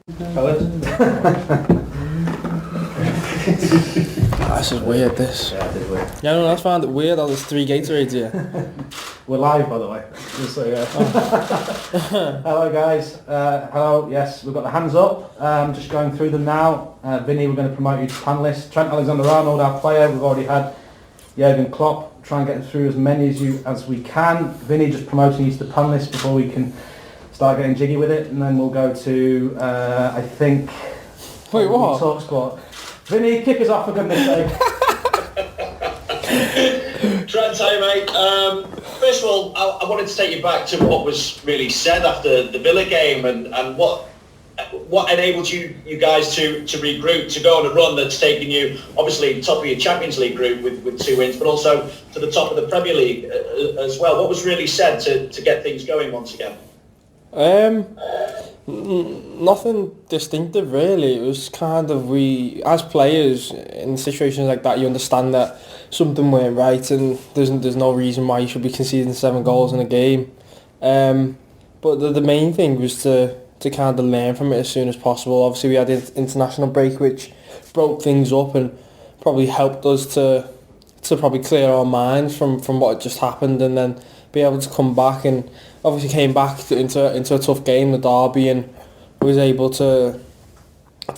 This is weird, this. Yeah, it is weird. Yeah, no, I found it weird how there's 3 Gatorades here. We're live, by the way. Just so, yeah. Hello, guys. Hello, yes, we've got the hands up. Just going through them now. Vinny, we're going to promote you to panelist. Trent Alexander-Arnold, our player. We've already had Jurgen Klopp. Try and get through as many as we can. Vinny, just promoting you to the panelist before we can start getting jiggy with it. And then we'll go to, I think... Wait, what? Talk Squad. Vinny, kick us off for goodness sake. Trent, hey mate. First of all, I wanted to take you back to what was really said after the Villa game and what enabled you guys to regroup, to go on a run that's taken you, obviously, top of your Champions League group with 2 wins, but also to the top of the Premier League as well. What was really said to get things going once again? Nothing distinctive really. It was kind of, we as players in situations like that, you understand that something went right and there's no reason why you should be conceding 7 goals in a game. But the main thing was to kind of learn from it as soon as possible. Obviously we had the international break, which broke things up and probably helped us to probably clear our minds from what had just happened, and then be able to come back, and obviously came back into a tough game, the derby, and was able to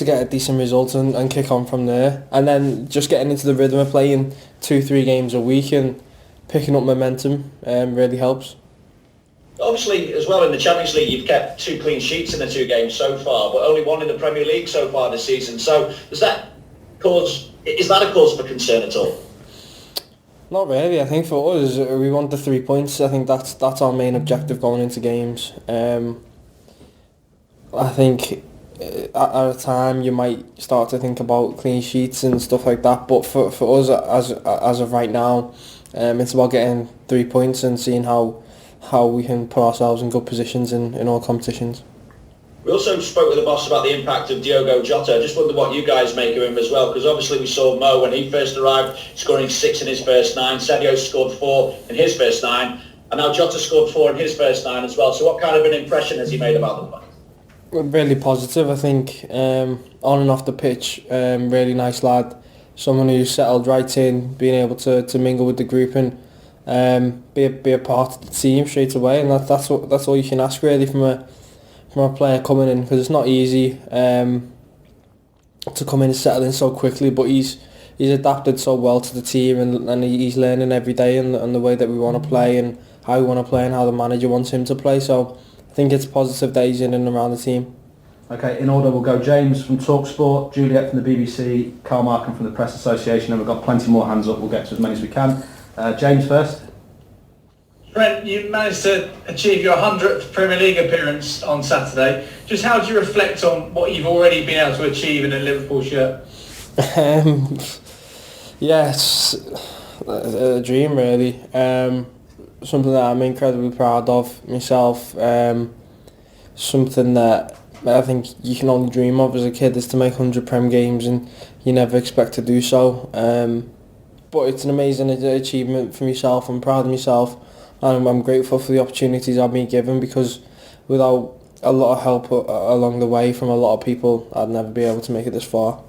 get a decent result and kick on from there. And then just getting into the rhythm of playing 2-3 games a week and picking up momentum really helps. Obviously, as well in the Champions League, you've kept 2 clean sheets in the 2 games so far, but only 1 in the Premier League so far this season. So is that a cause for concern at all? Not really. I think for us, we want the 3 points. I think that's our main objective going into games. I think at a time you might start to think about clean sheets and stuff like that, but for us as of right now, it's about getting 3 points and seeing how we can put ourselves in good positions in all competitions. We also spoke with the boss about the impact of Diogo Jota. I just wonder what you guys make of him as well, because obviously we saw Mo when he first arrived scoring 6 in his first 9, Sadio scored 4 in his first 9, and now Jota scored 4 in his first 9 as well. So what kind of an impression has he made about them? Really positive, I think. On and off the pitch, really nice lad. Someone who's settled right in, being able to mingle with the group and be a part of the team straight away, and that's all you can ask really from a player coming in, because it's not easy to come in and settle in so quickly, but he's adapted so well to the team, and he's learning every day and the way that we want to play and how we want to play and how the manager wants him to play. So I think it's positive that he's in and around the team. Okay, in order we'll go James from TalkSport, Juliet from the BBC, Carl Markham from the Press Association, and we've got plenty more hands up. We'll get to as many as we can. James first. Trent, you managed to achieve your 100th Premier League appearance on Saturday. Just how do you reflect on what you've already been able to achieve in a Liverpool shirt? Yes, a dream really. Something that I'm incredibly proud of myself. Something that I think you can only dream of as a kid is to make 100 Prem games, and you never expect to do so. But it's an amazing achievement for myself. I'm proud of myself. I'm grateful for the opportunities I've been given, because without a lot of help along the way from a lot of people, I'd never be able to make it this far.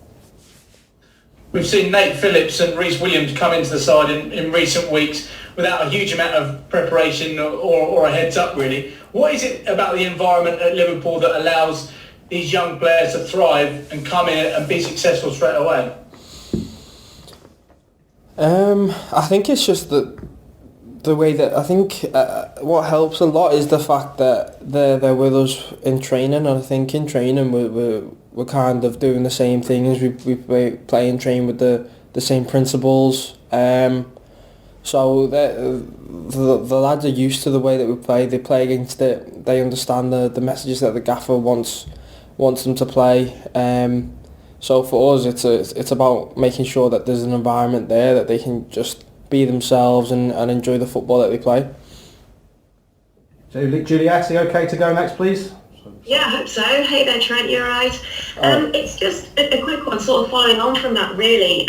We've seen Nate Phillips and Reece Williams come into the side in recent weeks without a huge amount of preparation or a heads up really. What is it about the environment at Liverpool that allows these young players to thrive and come in and be successful straight away? I think it's just the way that I think what helps a lot is the fact that they're with us in training, and I think in training we're kind of doing the same things. We play and train with the same principles. So the lads are used to the way that we play. They play against it. They understand the messages that the gaffer wants them to play. So for us, it's about making sure that there's an environment there that they can just be themselves and enjoy the football that they play. Juliet, are you okay to go next, please? Yeah, I hope so. Hey there, Trent, you're right. It's just a quick one, sort of following on from that, really.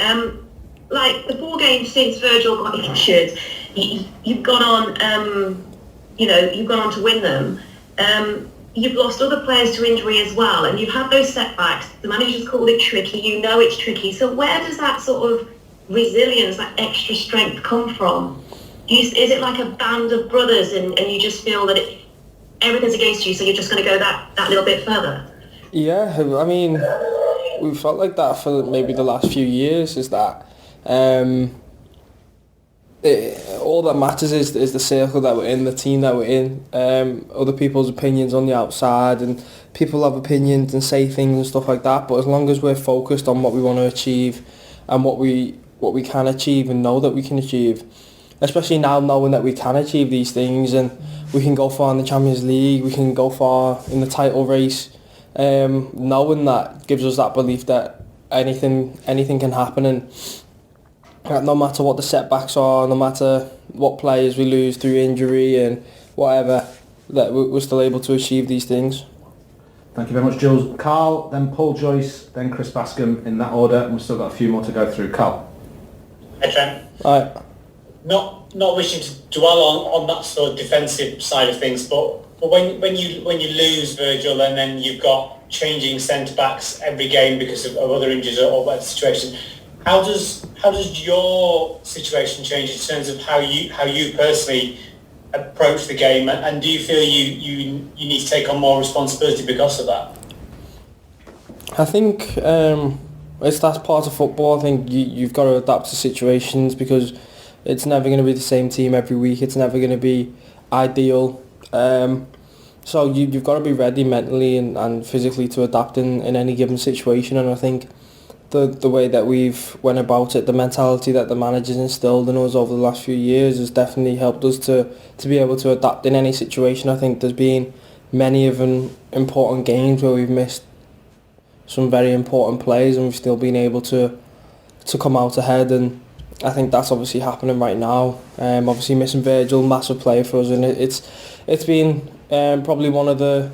Like the 4 games since Virgil got injured, you've gone on, you've gone on to win them. you've lost other players to injury as well, and you've had those setbacks. The manager's called it tricky. You know it's tricky. So where does that sort of resilience, that extra strength come from? Is it like a band of brothers, and you just feel that everything's against you, so you're just going to go that little bit further? Yeah, I mean, we've felt like that for maybe the last few years, is that all that matters is the circle that we're in, the team that we're in. Other people's opinions on the outside, and people have opinions and say things and stuff like that, but as long as we're focused on what we want to achieve and what we can achieve and know that we can achieve, especially now knowing that we can achieve these things and we can go far in the Champions League, we can go far in the title race, knowing that gives us that belief that anything can happen, and no matter what the setbacks are, no matter what players we lose through injury and whatever, that we're still able to achieve these things. Thank you very much, Jules. Carl, then Paul Joyce, then Chris Bascombe, in that order, and we've still got a few more to go through. Carl. Hey, Trent. Right. Not wishing to dwell on that sort of defensive side of things, but when you lose Virgil and then you've got changing centre backs every game because of other injuries or whatever situation, how does your situation change in terms of how you personally approach the game, and do you feel you need to take on more responsibility because of that? I think that's part of football. I think you've got to adapt to situations, because it's never going to be the same team every week. It's never going to be ideal. So you've got to be ready mentally and physically to adapt in any given situation. And I think the way that we've went about it, the mentality that the manager's instilled in us over the last few years, has definitely helped us to be able to adapt in any situation. I think there's been many of important games where we've missed some very important plays and we've still been able to come out ahead, and I think that's obviously happening right now. Obviously missing Virgil, massive player for us, and it's been probably one of the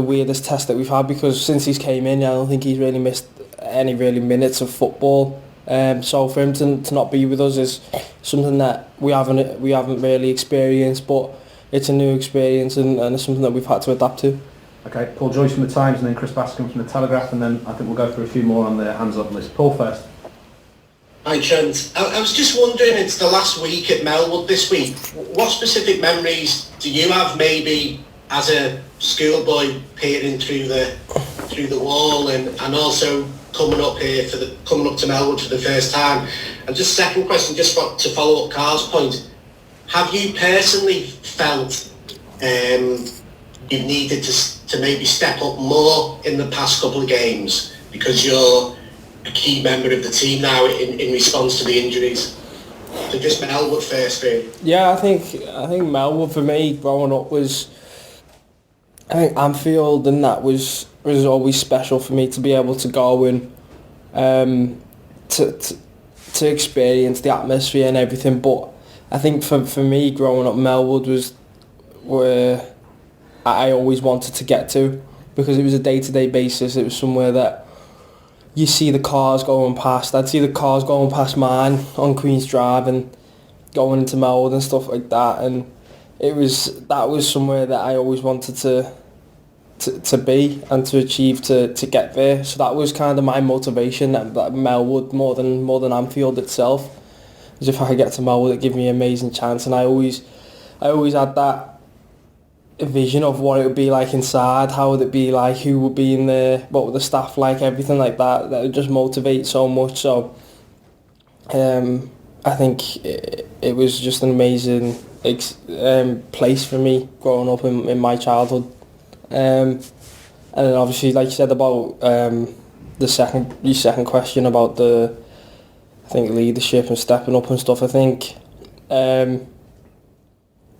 weirdest tests that we've had, because since he's came in, I don't think he's really missed any really minutes of football. So for him to not be with us is something that we haven't really experienced, but it's a new experience and it's something that we've had to adapt to. Okay, Paul Joyce from the Times, and then Chris Bascombe from the Telegraph, and then I think we'll go through a few more on the hands up list. Paul first. Hi Trent, I was just wondering, it's the last week at Melwood this week, what specific memories do you have, maybe as a schoolboy peering through the wall and also coming up to Melwood for the first time? And just second question, just to follow up Carl's point, have you personally felt you've needed to maybe step up more in the past couple of games because you're a key member of the team now in response to the injuries? So just Melwood first, really. Yeah, I think Melwood for me growing up was, I think Anfield, and that was always special for me to be able to go and to experience the atmosphere and everything. But I think for me growing up, Melwood was where I always wanted to get to, because it was a day-to-day basis. It was somewhere that you see the cars going past. I'd see the cars going past mine on Queen's Drive and going into Melwood and stuff like that, and that was somewhere that I always wanted to be and to achieve to get there. So that was kind of my motivation, that Melwood more than Anfield itself. Because if I could get to Melwood, it'd give me an amazing chance, and I always had that vision of what it would be like inside, how would it be like, who would be in there, what would the staff like, everything like that. That would just motivate so much. So I think it was just an amazing place for me growing up in my childhood. And then obviously, like you said about your second question about I think leadership and stepping up and stuff, I think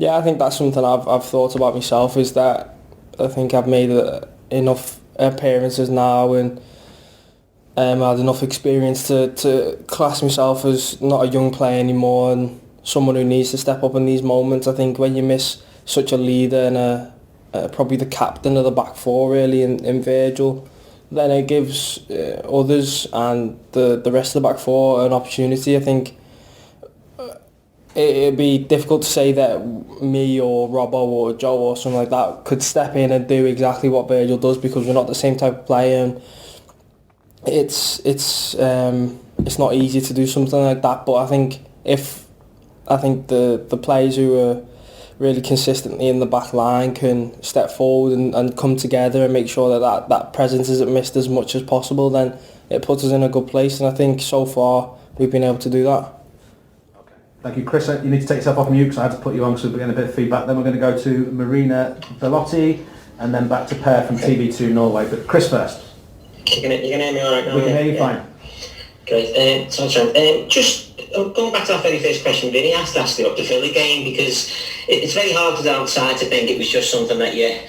I think that's something I've thought about myself, is that I think I've made enough appearances now and had enough experience to class myself as not a young player anymore and someone who needs to step up in these moments. I think when you miss such a leader and probably the captain of the back four really in Virgil, then it gives others and the rest of the back four an opportunity. I think it'd be difficult to say that me or Robbo or Joe or something like that could step in and do exactly what Virgil does, because we're not the same type of player, and it's not easy to do something like that. But I think the players who are really consistently in the back line can step forward and come together and make sure that presence isn't missed as much as possible, then it puts us in a good place, and I think so far we've been able to do that. Okay. Thank you, Chris. You need to take yourself off mute because I had to put you on, so we're getting a bit of feedback. Then we're going to go to Marina Bellotti and then back to Per from TV2 Norway. But Chris first. You can hear me all right now? We can hear you fine. Great. So Trent, just going back to our very first question, Vinny asked you about the Villa game, because it's very hard to the outside to think it was just something that you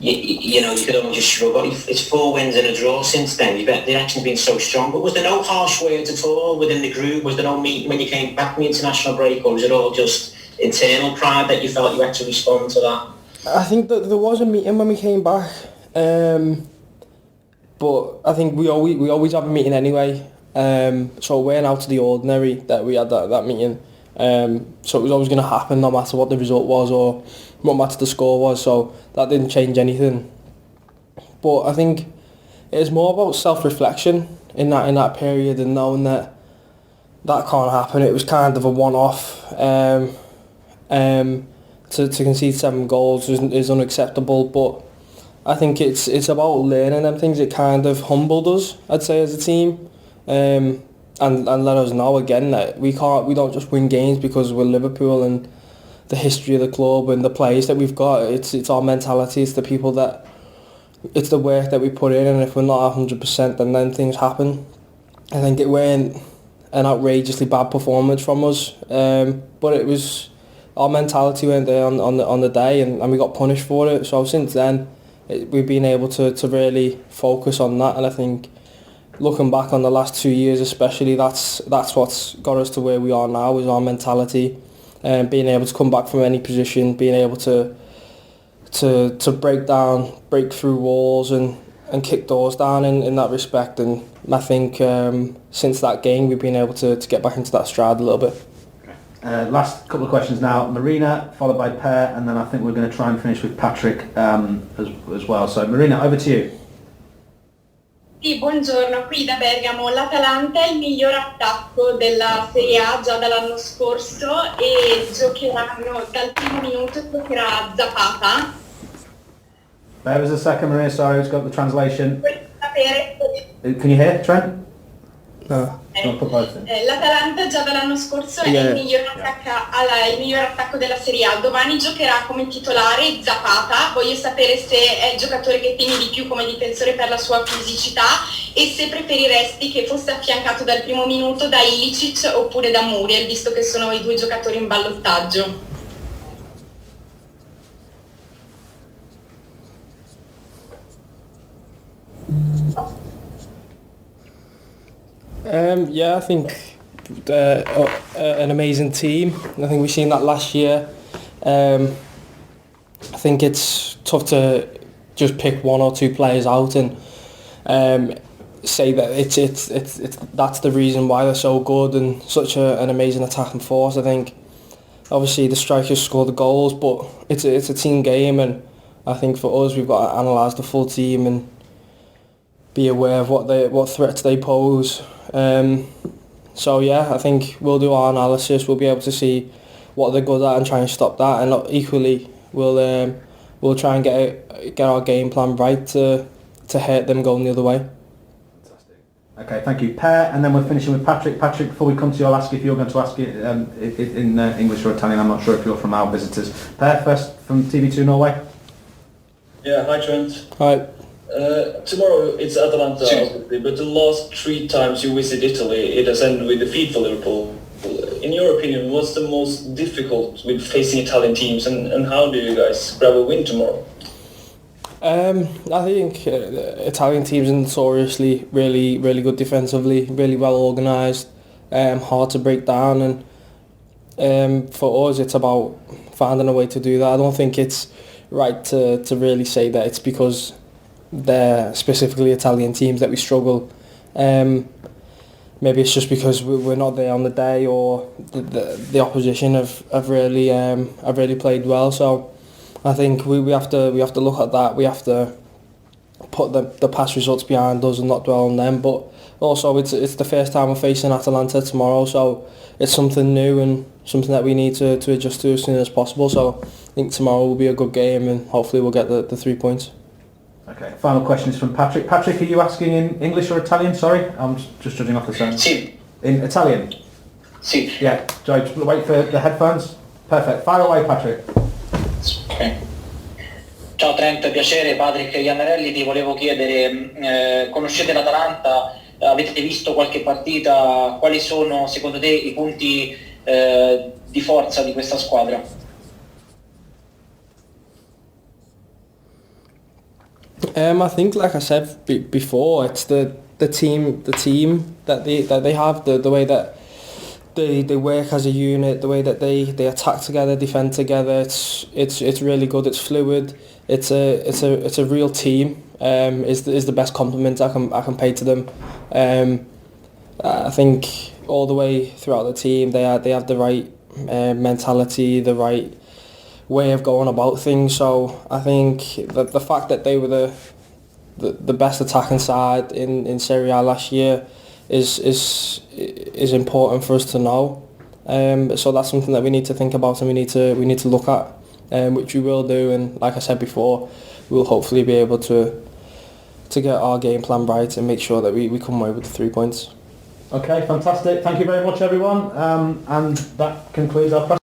could only just shrug off. It's 4 wins and a draw since then. The action's been so strong. But was there no harsh words at all within the group? Was there no meeting when you came back from the international break, or was it all just internal pride that you felt you had to respond to that? I think that there was a meeting when we came back, but I think we always have a meeting anyway. So it weren't out of the ordinary that we had that meeting. So it was always going to happen no matter what the result was or what matter the score was. So that didn't change anything. But I think it's more about self-reflection in that period, and knowing that can't happen. It was kind of a one-off. To concede 7 goals is unacceptable. But I think it's about learning them things. It kind of humbled us, I'd say, as a team. And let us know again that we don't just win games because we're Liverpool and the history of the club and the players that we've got. It's our mentality, it's the people it's the work that we put in, and if we're not 100% then things happen. I think it weren't an outrageously bad performance from us, but it was our mentality went there on the day, and we got punished for it. So since then we've been able to really focus on that, and I think looking back on the last 2 years especially, that's what's got us to where we are now, is our mentality, and being able to come back from any position, being able to break through walls and kick doors down in that respect. And I think since that game we've been able to get back into that stride a little bit. Last couple of questions now. Marina, followed by Per, and then I think we're going to try and finish with Patrick as well. So Marina, over to you. Sì, buongiorno, qui da Bergamo. L'Atalanta è il miglior attacco della Serie A già dall'anno scorso e giocheranno dal primo minuto, giocherà Zapata. There was a second, Marina, sorry, who's got the translation. Voglio sapere... Can you hear, Trent? No. L'Atalanta già dall'anno scorso è il miglior attacco della Serie A. Domani giocherà come titolare Zapata. Voglio sapere se è il giocatore che temi di più come difensore per la sua fisicità e se preferiresti che fosse affiancato dal primo minuto da Ilicic oppure da Muriel, visto che sono i 2 giocatori in ballottaggio. I think an amazing team. I think we've seen that last year. I think it's tough to just pick 1 or 2 players out and say that it's that's the reason why they're so good and such an amazing attacking force. I think obviously the strikers score the goals, but it's a team game, and I think for us we've got to analyse the full team and be aware of what threats they pose. I think we'll do our analysis. We'll be able to see what they're good at and try and stop that. And equally, we'll try and get our game plan right to hurt them going the other way. Fantastic. Okay, thank you, Per. And then we're finishing with Patrick. Patrick, before we come to you, I'll ask if you're going to ask it in English or Italian. I'm not sure if you're from our visitors. Per, first from TV2 Norway. Yeah, hi Trent. Hi. Tomorrow it's Atalanta, obviously, but the last 3 times you visit Italy, it has ended with defeat for Liverpool. In your opinion, what's the most difficult with facing Italian teams, and how do you guys grab a win tomorrow? I think Italian teams are notoriously really good defensively, really well organised, hard to break down, and for us it's about finding a way to do that. I don't think it's right to really say that it's because they're specifically Italian teams that we struggle. maybe it's just because we're not there on the day, or the opposition have really played well. So I think we have to look at that. We have to put the past results behind us and not dwell on them. But also it's the first time we're facing Atalanta tomorrow, so it's something new and something that we need to adjust to as soon as possible. So I think tomorrow will be a good game, and hopefully we'll get the 3 points. Okay, final question is from Patrick. Patrick, are you asking in English or Italian? Sorry, I'm just judging off the sound. Sì. In Italian? Sì. Yeah, Joe, just wait for the headphones. Perfect. Fire away, Patrick. Okay. Ciao Trent, piacere, Patrick Iannarelli, ti volevo chiedere, conoscete l'Atalanta, avete visto qualche partita, quali sono secondo te i punti di forza di questa squadra? I think, like I said before, it's the team that they have, the way that they work as a unit, the way that they attack together, defend together. It's really good. It's fluid. It's a real team. Is the best compliment I can pay to them. I think all the way throughout the team they have the right mentality, the right way of going about things. So I think that the fact that they were the best attacking side in Serie A last year is important for us to know. So that's something that we need to think about and we need to look at, which we will do. And like I said before, we'll hopefully be able to get our game plan right and make sure that we come away with the 3 points. Okay, fantastic. Thank you very much, everyone. And that concludes our press